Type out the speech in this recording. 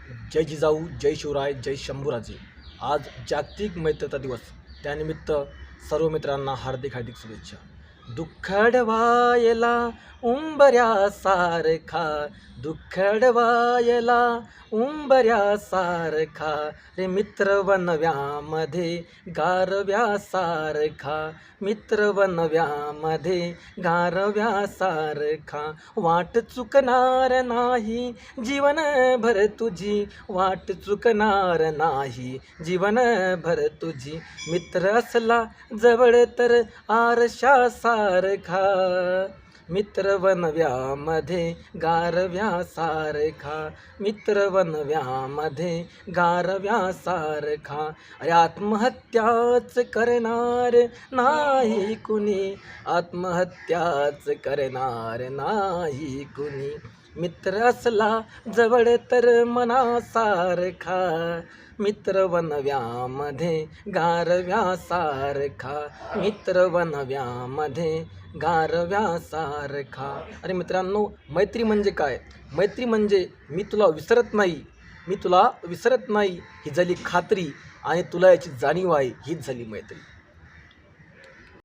जय जिजाऊ, जय शिवराय, जय शंभूराजे. आज जागतिक मैत्रीचा दिवस. त्यानिमित्त सर्व मित्रांना हार्दिक हार्दिक शुभेच्छा. दुःखडवायला उंबऱ्यासारखा, दुःखडवायला उंबऱ्यासारखा रे मित्र वनव्यामध्ये गारव्यासारखा, मित्र वनव्यामध्ये गारव्यासारखा. वाट चुकणार नाही जीवनभर तुझी, वाट चुकणार नाही जीवनभर तुझी. मित्र असला जवळ तर आरशासारखा, मित्र वनव्यामध्ये गारव्यासारखा, मित्र वनव्यामध्ये गारव्यासारखा. अरे आत्महत्याच करणार नाही कुणी, आत्महत्याच करणार नाही कुणी. मित्र असला जवळ तर मनासारखा, मित्र वनव्यामध्ये गारव्यासारखा, मित्र वनव्यामध्ये गारव्यासारखा. अरे मित्रांनो, मैत्री म्हणजे काय? मैत्री म्हणजे मी तुला विसरत नाही, मी तुला विसरत नाही ही झाली खात्री, आणि तुला याची जाणीव आहे, हीच झाली मैत्री.